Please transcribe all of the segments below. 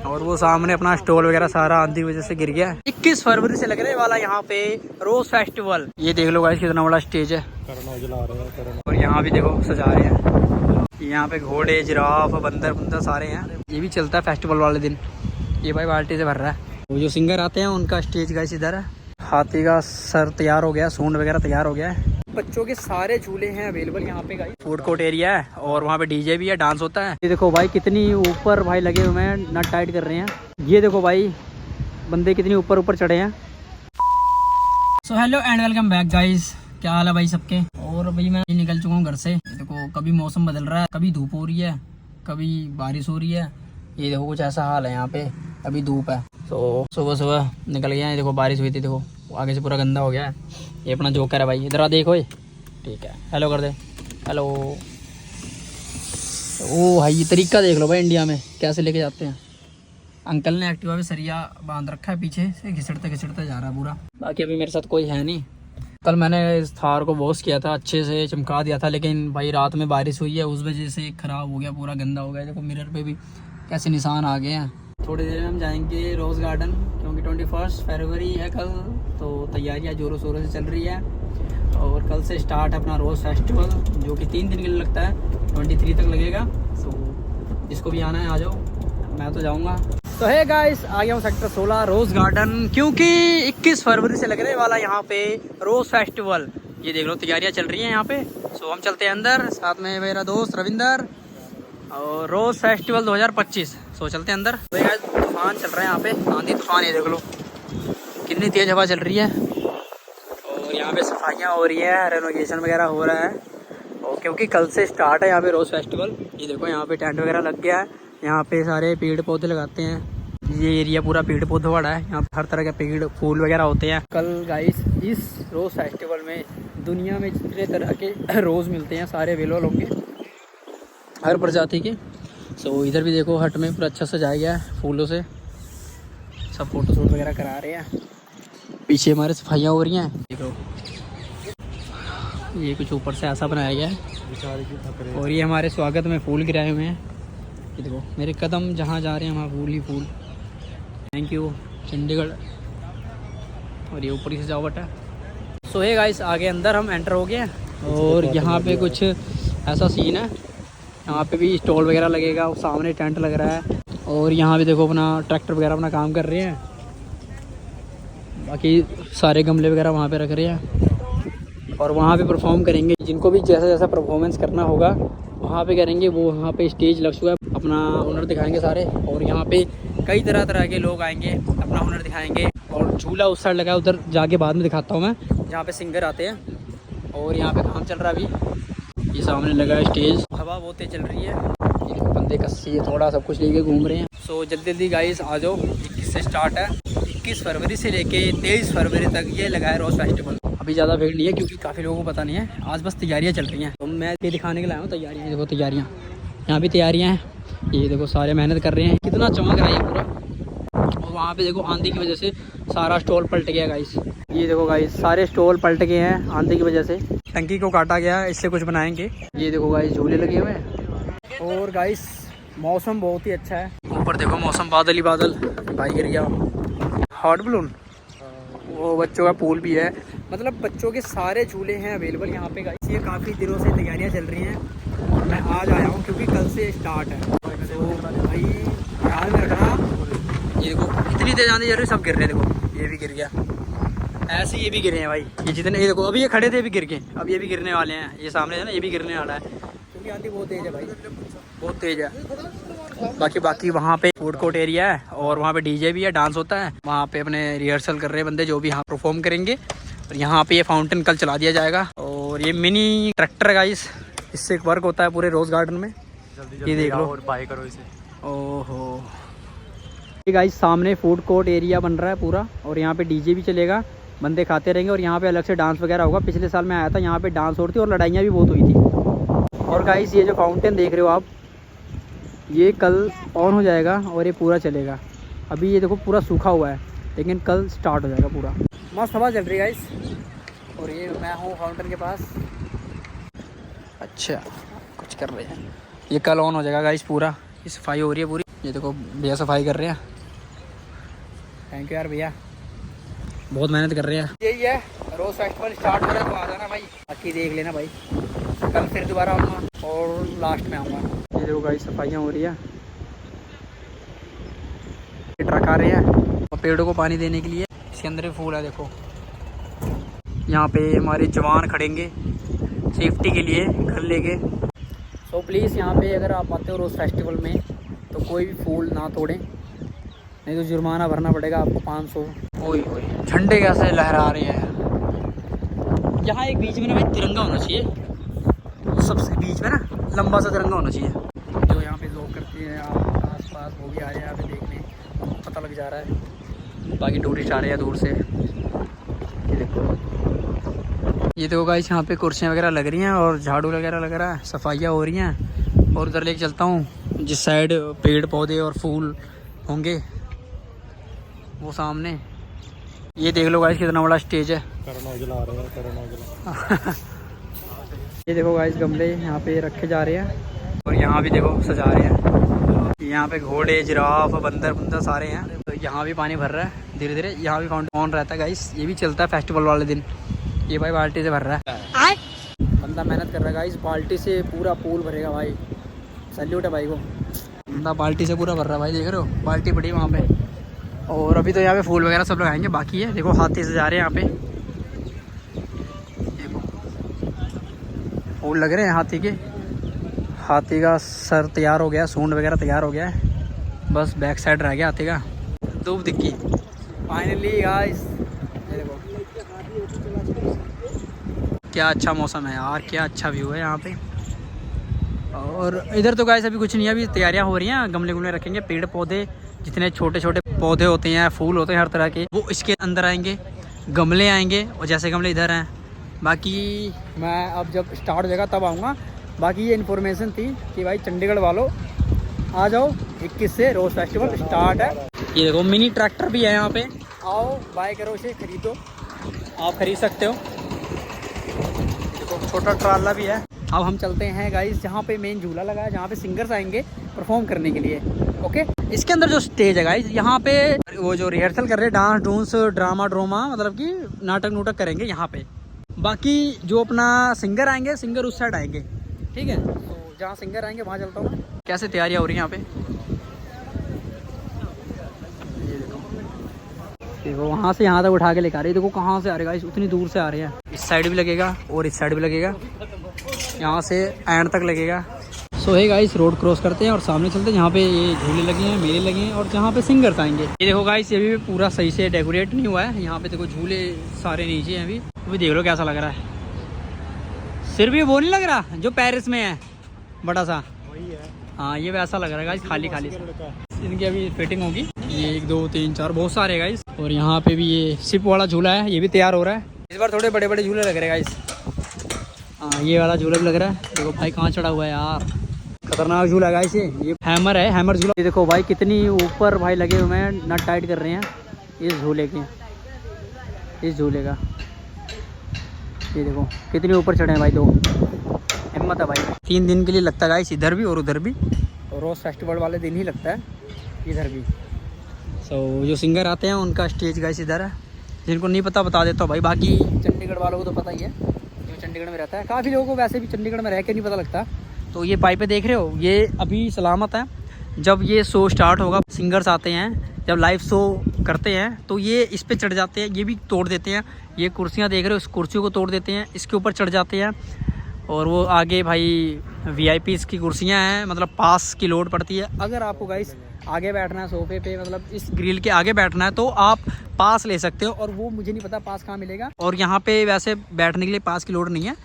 और वो सामने अपना स्टॉल वगैरह सारा आंधी की वजह से गिर गया। 21 फरवरी से लगने वाला यहाँ पे रोज फेस्टिवल। ये देख लो गाइस कितना बड़ा स्टेज है। और यहाँ भी देखो सजा रहे हैं। यहाँ पे घोड़े, जिराफ, बंदर सारे हैं। ये भी चलता है फेस्टिवल वाले दिन। ये भाई बाल्टी से भर रहा है। वो जो सिंगर आते हैं उनका स्टेज गाइस इधर है। हाथी का सर तैयार हो गया, सूंड वगैरह तैयार हो गया है। बच्चों के सारे झूले हैं अवेलेबल यहाँ पे गाइस। फूड कोर्ट एरिया है और वहाँ पे डीजे भी है, डांस होता है। ये देखो भाई कितनी ऊपर भाई लगे हुए हैं, नट टाइट कर रहे हैं। ये देखो भाई बंदे कितनी ऊपर ऊपर चढ़े हैं। So hello and welcome back guys. क्या हाल है भाई सबके। और भाई मैं निकल चुका हूँ घर से। देखो कभी मौसम बदल रहा है, कभी धूप हो रही है, कभी बारिश हो रही है। ये देखो कुछ ऐसा हाल है यहाँ पे। अभी धूप है तो सुबह सुबह निकल गया है। देखो बारिश हुई थी, देखो आगे से पूरा गंदा हो गया है। ये अपना जोकर है भाई, इधर आ देखो। ठीक है, हेलो कर दे, हेलो। ओ भाई ये तरीका देख लो भाई, इंडिया में कैसे लेके जाते हैं। अंकल ने एक्टिवा पे सरिया बांध रखा है, पीछे से घिसड़ते घिसड़ते जा रहा है पूरा। बाकी अभी मेरे साथ कोई है नहीं। कल मैंने इस थार को वॉश किया था, अच्छे से चमका दिया था, लेकिन भाई रात में बारिश हुई है, उस वजह से ख़राब हो गया, पूरा गंदा हो गया। देखो मिरर पे भी कैसे निशान आ गए हैं। थोड़ी देर में हम जाएंगे रोज़ गार्डन, क्योंकि 21 फरवरी है कल। तो तैयारियां ज़ोरों शोरों से चल रही है। और कल से स्टार्ट है अपना रोज़ फेस्टिवल, जो कि 3 दिन के लिए लगता है, 23 तक लगेगा। तो जिसको भी आना है आ जाओ, मैं तो जाऊँगा। तो है गाइस, आ गया हूँ सेक्टर 16 रोज़ गार्डन, क्योंकि 21 फरवरी से लगने वाला यहाँ पे रोज़ फेस्टिवल। ये देख लो तैयारियाँ चल रही हैं यहाँ पे। सो हम चलते हैं अंदर, साथ में मेरा दोस्त रविंदर। और रोज़ फेस्टिवल 2025। सो चलते हैं अंदर। तो यार तूफान चल रहा है यहाँ पे, आंधी तूफान। ये देख लो कितनी तेज़ हवा चल रही है। और यहाँ पे सफाइयाँ हो रही है, रेनोवेशन वगैरह हो रहा है। और क्योंकि कल से स्टार्ट है यहाँ पे रोज़ फेस्टिवल। ये देखो यहाँ पे टेंट वगैरह लग गया है। यहाँ पे सारे पेड़ पौधे लगाते हैं। ये एरिया पूरा पेड़ पौधे वाला है। यहाँ हर तरह के पेड़ फूल वगैरह होते हैं। कल गाइस इस रोज़ फेस्टिवल में दुनिया में जितने तरह के रोज़ मिलते हैं सारे अवेलेबल होंगे, हर प्रजाति के। सो इधर भी देखो हट में पूरा अच्छा सजाया गया है फूलों से। सब फोटो शूट वगैरह करा रहे हैं। पीछे हमारे सफाइयाँ हो रही हैं। देखो ये कुछ ऊपर से ऐसा बनाया गया है। और ये हमारे स्वागत में फूल गिराए हुए हैं। ये देखो मेरे कदम जहाँ जा रहे हैं वहाँ फूल ही फूल। Thank you Chandigarh. और ये ऊपर ही सजावट है। सो है गाइस, आगे अंदर हम एंटर हो गए हैं। और यहाँ पे कुछ ऐसा सीन है, यहाँ पे भी स्टॉल वगैरह लगेगा, सामने टेंट लग रहा है। और यहाँ भी देखो अपना ट्रैक्टर वगैरह अपना काम कर रहे हैं। बाकी सारे गमले वगैरह वहाँ पे रख रहे हैं। और वहाँ पे परफॉर्म करेंगे, जिनको भी जैसा जैसा परफॉर्मेंस करना होगा वहाँ पे करेंगे। वो वहाँ पे स्टेज लग चुका है, अपना हुनर दिखाएंगे सारे। और यहाँ पे कई तरह तरह के लोग आएंगे, अपना हुनर दिखाएंगे। और झूला उस साइड लगा है, उधर जाके बाद में दिखाता हूँ मैं, जहाँ पे सिंगर आते हैं। और यहाँ पे काम चल रहा है अभी। ये सामने लगा है स्टेज। हवा बहुत तेज चल रही है, बंदे कस्सी थोड़ा सब कुछ लेके घूम रहे हैं। सो जल्दी जल्दी गाइस आ जाओ। 21 से स्टार्ट है, 21 फरवरी से लेके 23 फरवरी तक ये लगा है रोज़ फेस्टिवल। अभी ज़्यादा भीड़ नहीं है, क्योंकि काफ़ी लोगों को पता नहीं है। आज बस तैयारियाँ चल रही हैं, तो मैं ये दिखाने के लिए आया हूँ तैयारियाँ। देखो तैयारियाँ, यहाँ भी तैयारियाँ हैं। ये देखो सारे मेहनत कर रहे हैं, कितना चमक रहा है ये पूरा। और वहाँ पे देखो आंधी की वजह से सारा स्टॉल पलट गया गाइस। ये देखो गाइस सारे स्टॉल पलट गए हैं आंधी की वजह से। टंकी को काटा गया, इससे कुछ बनाएंगे। ये देखो गाइस झूले लगे हुए हैं। और गाइस मौसम बहुत ही अच्छा है। ऊपर देखो मौसम बादल ही बादल। भाई गिर गया हॉट बलून। वो बच्चों का पूल भी है, मतलब बच्चों के सारे झूले हैं अवेलेबल यहाँ पे गाइस। ये काफ़ी दिनों से तैयारियाँ चल रही हैं। मैं आज आया हूँ क्योंकि कल से स्टार्ट है। तो भाई ख्याल में रखना। ये देखो इतनी तेज आंधी चल रही है, सब गिर रहे हैं। देखो ये भी गिर गया, ऐसे ये भी गिरे हैं भाई। ये जितने, ये देखो अभी ये खड़े थे अभी गिर गए, अब ये भी गिरने वाले हैं। ये सामने है ना, ये भी गिरने वाला है, क्योंकि आंधी बहुत तेज़ है भाई, बहुत तेज़ है। बाकी वहाँ पे फूड कोर्ट एरिया है और वहाँ पे डीजे भी है, डांस होता है। वहाँ पे अपने रिहर्सल कर रहे हैं बंदे, जो भी यहाँ परफॉर्म करेंगे। और यहाँ पे ये फाउंटेन कल चला दिया जाएगा। और ये मिनी ट्रैक्टर है गाइस, इससे एक वर्क होता है पूरे रोज़ गार्डन में। ये देख लो और बाय करो इसे। ओहो गाइस सामने फूड कोर्ट एरिया बन रहा है पूरा। और यहाँ पे डीजे भी चलेगा, बंदे खाते रहेंगे। और यहाँ पे अलग से डांस वगैरह होगा। पिछले साल मैं आया था, यहाँ पे डांस हो रही थी और लड़ाइयाँ भी बहुत हुई थी। और गाइस ये जो फाउंटेन देख रहे हो आप, ये कल ऑन हो जाएगा और ये पूरा चलेगा। अभी ये देखो पूरा सूखा हुआ है, लेकिन कल स्टार्ट हो जाएगा पूरा। मस्त हवा चल रही है गाइस। और ये मैं हूँ फाउंटेन के पास। अच्छा कुछ कर रहे हैं, ये कल ऑन हो जाएगा गाइस पूरा। ये सफाई हो रही है पूरी। ये देखो भैया सफाई कर रहे हैं। थैंक यू यार भैया, बहुत मेहनत कर रहे हैं। यही है, रोज़ फेस्टिवल स्टार्ट हो रहा है तो आ जाना भाई, बाकी देख लेना भाई। कल फिर दोबारा आऊँगा और लास्ट में आऊँगा। ये देखो गाइस सफाइयाँ हो रही है, ट्रक आ रहे हैं और पेड़ों को पानी देने के लिए। इसके अंदर भी फूल है देखो। यहाँ पे हमारे जवान खड़ेंगे सेफ्टी के लिए घर लेके। सो प्लीज़ यहाँ पे अगर आप आते हो रोज़ फेस्टिवल में तो कोई भी फूल ना तोड़ें, नहीं तो जुर्माना भरना पड़ेगा आपको 500। ओए ओए झंडे कैसे लहरा रहे हैं। यहाँ एक बीच में ना भाई तिरंगा होना चाहिए, सबसे बीच में ना लंबा सा तिरंगा होना चाहिए। जो यहाँ पे जॉब करती है आस पास वो भी आ रहे हैं यहाँ पे देखने, हमको पता लग जा रहा है। बाकी टूरिस्ट आ रहे हैं दूर से। ये देखो गाइस यहाँ पे कुर्सियाँ वगैरह लग रही हैं और झाड़ू वगैरह लग रहा है, सफाइयाँ हो रही हैं। और उधर लेके चलता हूँ जिस साइड पेड़ पौधे और फूल होंगे वो सामने। ये देख लो गाइस कितना बड़ा स्टेज है। ये देखो गाइस गमले यहाँ पे रखे जा रहे हैं और यहाँ भी देखो सजा रहे हैं। यहाँ पे घोड़े जिराफ बंदर सारे हैं। तो यहाँ भी पानी भर रहा है धीरे धीरे। यहाँ भी फाउंटेन ऑन रहता है गाइस, ये भी चलता है फेस्टिवल वाले दिन। ये भाई बाल्टी से भर रहा है, बंदा मेहनत कर रहा है गाइस, बाल्टी से पूरा पूल भरेगा भाई। सैल्यूट है भाई को, बंदा बाल्टी से पूरा भर रहा है भाई। देख रहे हो बाल्टी पड़ी वहाँ पे। और अभी तो यहाँ पे फूल वगैरह सब लगाएंगे, बाकी है। देखो हाथी से जा रहे हैं यहाँ पे, देखो फूल लग रहे हैं हाथी के। हाथी का सर तैयार हो गया, सूंड वगैरह तैयार हो गया है, बस बैक साइड रह गया हाथी का। धूप दिखी फाइनली गाइस। देखो क्या अच्छा मौसम है यार, क्या अच्छा व्यू है यहाँ पे। और इधर तो गाइस अभी कुछ नहीं है, अभी तैयारियाँ हो रही हैं। गमले गुमले रखेंगे, पेड़ पौधे जितने छोटे छोटे पौधे होते हैं, फूल होते हैं हर तरह के, वो इसके अंदर आएंगे। गमले आएंगे और जैसे गमले इधर हैं। बाकी मैं अब जब स्टार्ट हो जाएगा तब आऊँगा। बाकी ये इन्फॉर्मेशन थी कि भाई चंडीगढ़ वालों आ जाओ, 21 से रोज़ फेस्टिवल स्टार्ट है। ये देखो मिनी ट्रैक्टर भी है यहाँ पे, आओ बाय करो, इसे खरीदो, आप खरीद सकते हो। देखो छोटा ट्राला भी है। अब हम चलते हैं गाइस जहाँ पे मेन झूला लगा है, जहाँ पे सिंगर्स आएंगे परफॉर्म करने के लिए। ओके, इसके अंदर जो स्टेज है गाइस, यहाँ पे वो जो रिहर्सल कर रहे हैं, डांस डूंस ड्रामा मतलब कि नाटक नूटक करेंगे यहाँ पे। बाकी जो अपना सिंगर आएंगे, सिंगर उस साइड आएंगे, ठीक है। तो जहाँ सिंगर आएंगे वहाँ चलता हूँ। कैसे तैयारियाँ हो रही हैं यहाँ पे, ये देखो वहाँ से यहाँ तक उठा के लेकर आ रहे हैं। देखो कहाँ से आ रहे हैं, उतनी दूर से आ रहे हैं। इस साइड भी लगेगा और इस साइड भी लगेगा, यहाँ से एंड तक लगेगा। सो है गाइस, रोड क्रॉस करते हैं और सामने चलते हैं जहाँ पे ये झूले लगे हैं, मेले लगे हैं और जहाँ पे सिंगर्स आएंगे। ये देखो गाइस, ये भी पूरा सही से डेकोरेट नहीं हुआ है। यहाँ पे देखो झूले सारे नीचे हैं अभी। अभी देख लो कैसा लग रहा है। सिर्फ ये वो नहीं लग रहा जो पेरिस में है बड़ा सा, वही है। हाँ ये वैसा लग रहा है गाइस, खाली खाली सा। इनकी अभी फिटिंग होगी। ये 1 2 3 4 बहुत सारे है गाइस। और यहाँ पे भी ये सिप वाला झूला है, ये भी तैयार हो रहा है। इस बार थोड़े बड़े बड़े झूले लग रहे हैं गाइस। हाँ ये वाला झूला भी लग रहा है। देखो भाई कहाँ चढ़ा हुआ है यार, खतरनाक झूला गाइस। ये हैमर है, हैमर झूला। ये देखो भाई कितनी ऊपर भाई लगे हुए हैं, नट टाइट कर रहे हैं इस झूले के, इस झूले का। ये देखो कितने ऊपर चढ़े हैं भाई, तो हिम्मत है भाई। 3 दिन के लिए लगता है गाइस, इधर भी और उधर भी। और रोज़ फेस्टिवल वाले दिन ही लगता है इधर भी। जो सिंगर आते हैं उनका स्टेज गाइस इधर है। जिनको नहीं पता बता देता हूँ भाई, बाकी चंडीगढ़ वालों को तो पता ही है, जो चंडीगढ़ में रहता है। काफ़ी लोगों को वैसे भी चंडीगढ़ में रह के नहीं पता लगता। तो ये पाइपें देख रहे हो, ये अभी सलामत है। जब ये शो स्टार्ट होगा, सिंगर्स आते हैं जब लाइव शो करते हैं तो ये इस पे चढ़ जाते हैं, ये भी तोड़ देते हैं। ये कुर्सियाँ देख रहे हो, इस कुर्सियों को तोड़ देते हैं, इसके ऊपर चढ़ जाते हैं। और वो आगे भाई VIPs की कुर्सियाँ हैं, मतलब पास की लोड पड़ती है। अगर आपको गाइस आगे बैठना है सोफे पे, मतलब इस ग्रिल के आगे बैठना है, तो आप पास ले सकते हो। और वो मुझे नहीं पता पास कहाँ मिलेगा। और यहाँ पे वैसे बैठने के लिए पास की लोड नहीं है,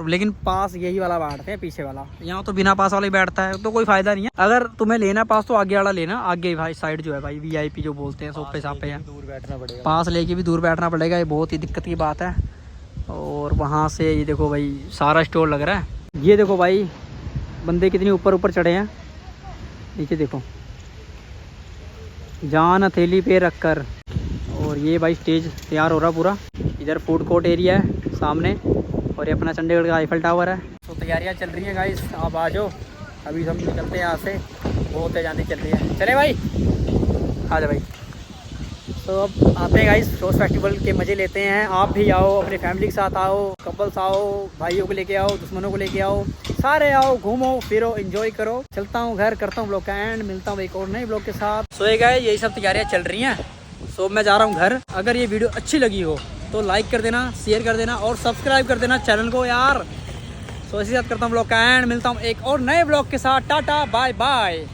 लेकिन पास यही वाला बांटते हैं, पीछे वाला। यहाँ तो बिना पास वाला ही बैठता है, तो कोई फायदा नहीं है। अगर तुम्हें लेना पास तो आगे वाला लेना। आगे भाई साइड जो है भाई VIP जो बोलते हैं, सोफे साफे हैं, दूर बैठना पड़ेगा। पास लेके भी दूर बैठना पड़ेगा, ये बहुत ही दिक्कत की बात है। और वहाँ से ये देखो भाई सारा स्टोर लग रहा है। ये देखो भाई बंदे कितनी ऊपर ऊपर चढ़े हैं, नीचे देखो, जान हथेली पे रख कर। और ये भाई स्टेज तैयार हो रहा पूरा। इधर फूड कोर्ट एरिया है सामने, और ये अपना चंडीगढ़ का आईफल टावर है। तो तैयारियां चल रही हैं गाइस, आप आ जाओ अभी हम निकलते हैं यहाँ से, बहुत तेज आंधी चल रही है। चले भाई, आ जा भाई। तो अब आते हैं गाइस, रोज़ फेस्टिवल के मज़े लेते हैं। आप भी आओ, अपने फैमिली के साथ आओ, कपल्स आओ, भाइयों को लेके आओ, दुश्मनों को लेके आओ, सारे आओ, घूमो फिरो, एंजॉय करो। चलता हूँ घर, करता हूँ ब्लॉग का एंड, मिलता हूँ एक और नए ब्लॉग के साथ। सो ये गाइस, यही सब तैयारियाँ चल रही हैं। सो मैं जा रहा हूँ घर। अगर ये वीडियो अच्छी लगी हो तो लाइक कर देना, शेयर कर देना और सब्सक्राइब कर देना चैनल को यार। सो इसी साथ करता हूँ ब्लॉग का एंड, मिलता हूँ एक और नए ब्लॉग के साथ। Tata bye bye.